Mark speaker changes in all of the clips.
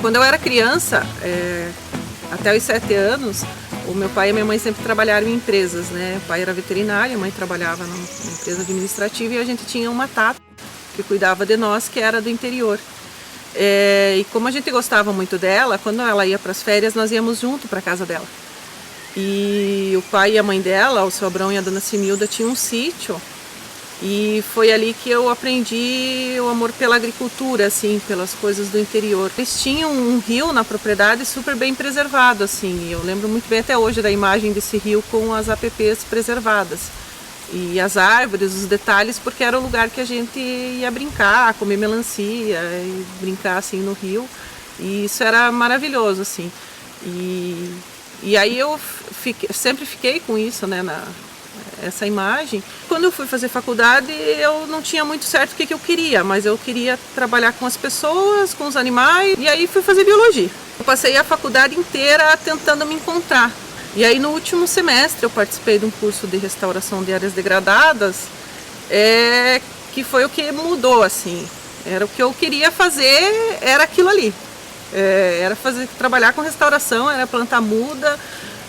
Speaker 1: Quando eu era criança, até os 7 anos, o meu pai e a minha mãe sempre trabalharam em empresas, né? O pai era veterinário, a mãe trabalhava numa empresa administrativa e a gente tinha uma tata que cuidava de nós, que era do interior. E como a gente gostava muito dela, quando ela ia para as férias, nós íamos junto para a casa dela. E o pai e a mãe dela, o seu Abrão e a dona Similda, tinham um sítio. E foi ali que eu aprendi o amor pela agricultura, assim, pelas coisas do interior. Eles tinham um rio na propriedade super bem preservado, assim. Eu lembro muito bem até hoje da imagem desse rio com as APPs preservadas. E as árvores, os detalhes, porque era o lugar que a gente ia brincar, comer melancia e brincar assim no rio. E isso era maravilhoso, assim. E aí eu sempre fiquei com isso, né, essa imagem. Quando eu fui fazer faculdade, eu não tinha muito certo o que eu queria, mas eu queria trabalhar com as pessoas, com os animais, e aí fui fazer biologia. Eu passei a faculdade inteira tentando me encontrar. E aí no último semestre eu participei de um curso de restauração de áreas degradadas, que foi o que mudou, assim. Era o que eu queria fazer, era aquilo ali. Era trabalhar com restauração, era plantar muda.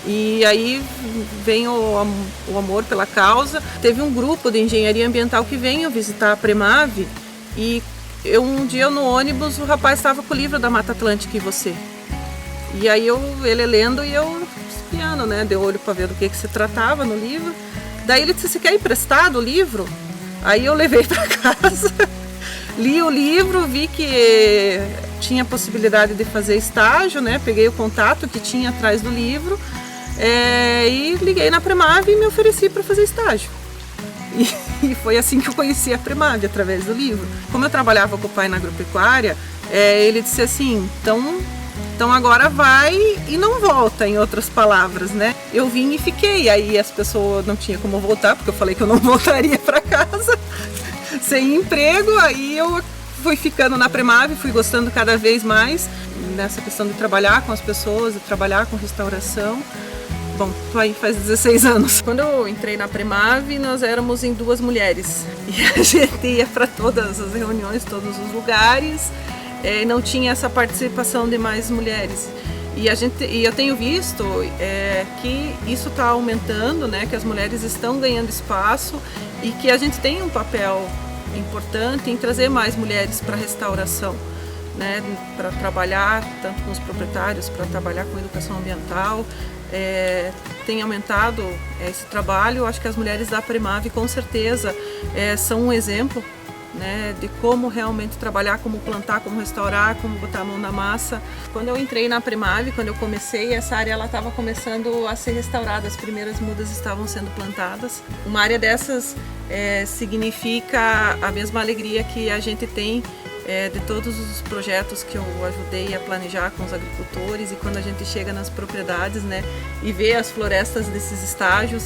Speaker 1: E aí vem o amor pela causa. Teve um grupo de engenharia ambiental que veio visitar a Premave e um dia no ônibus o rapaz estava com o livro da Mata Atlântica e você. E aí ele lendo e eu espiando, né? Deu olho para ver do que se tratava no livro. Daí ele disse: "Você quer emprestado o livro?" Aí eu levei para casa, li o livro, vi que tinha possibilidade de fazer estágio, né? Peguei o contato que tinha atrás do livro. E liguei na Premave e me ofereci para fazer estágio. E foi assim que eu conheci a Premave, através do livro. Como eu trabalhava com o pai na agropecuária, ele disse assim: então agora vai e não volta, em outras palavras, né? Eu vim e fiquei, aí as pessoas não tinham como voltar, porque eu falei que eu não voltaria para casa sem emprego. Aí eu fui ficando na Premave, fui gostando cada vez mais nessa questão de trabalhar com as pessoas, de trabalhar com restauração. Bom, tô aí faz 16 anos. Quando eu entrei na Premave, nós éramos em 2 mulheres. E a gente ia para todas as reuniões, todos os lugares, e não tinha essa participação de mais mulheres. E eu tenho visto que isso está aumentando, né? Que as mulheres estão ganhando espaço e que a gente tem um papel importante em trazer mais mulheres para a restauração, né? Para trabalhar tanto com os proprietários, para trabalhar com educação ambiental. Tem aumentado esse trabalho. Acho que as mulheres da Premave com certeza são um exemplo, né, de como realmente trabalhar, como plantar, como restaurar, como botar a mão na massa. Quando eu entrei na Premave, quando eu comecei, essa área estava começando a ser restaurada, as primeiras mudas estavam sendo plantadas. Uma área dessas significa a mesma alegria que a gente tem de todos os projetos que eu ajudei a planejar com os agricultores. E quando a gente chega nas propriedades, né, e vê as florestas desses estágios,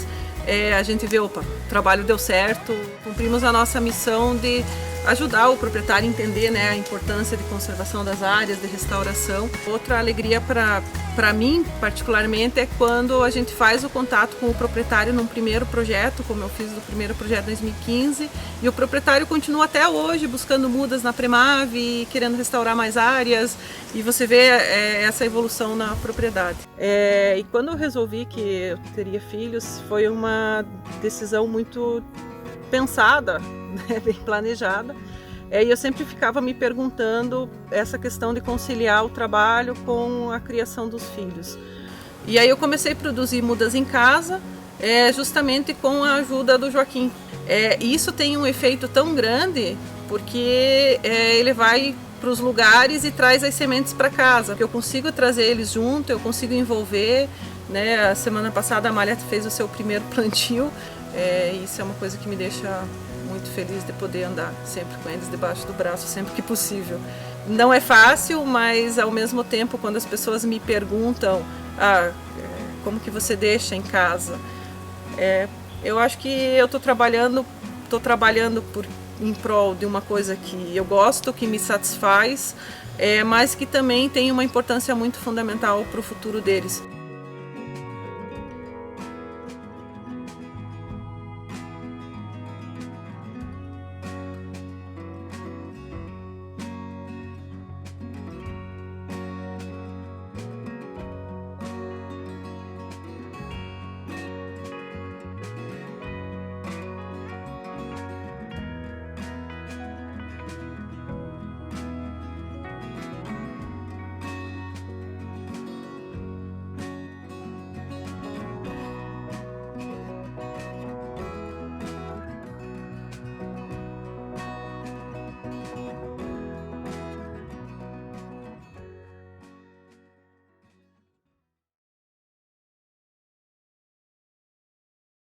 Speaker 1: a gente vê, opa, o trabalho deu certo, cumprimos a nossa missão de ajudar o proprietário a entender, né, a importância de conservação das áreas, de restauração. Outra alegria para mim, particularmente, é quando a gente faz o contato com o proprietário num primeiro projeto, como eu fiz no primeiro projeto em 2015, e o proprietário continua até hoje buscando mudas na Premave, querendo restaurar mais áreas, e você vê essa evolução na propriedade. E quando eu resolvi que eu teria filhos, foi uma decisão muito pensada, né, bem planejada. E eu sempre ficava me perguntando essa questão de conciliar o trabalho com a criação dos filhos. E aí eu comecei a produzir mudas em casa, justamente com a ajuda do Joaquim. E isso tem um efeito tão grande, porque ele vai para os lugares e traz as sementes para casa. Eu consigo trazer eles junto, eu consigo envolver, né? A semana passada a Malha fez o seu primeiro plantio. Isso é uma coisa que me deixa muito feliz, de poder andar sempre com eles debaixo do braço, sempre que possível. Não é fácil, mas ao mesmo tempo, quando as pessoas me perguntam como que você deixa em casa, eu acho que eu estou trabalhando em prol de uma coisa que eu gosto, que me satisfaz, mas que também tem uma importância muito fundamental para o futuro deles.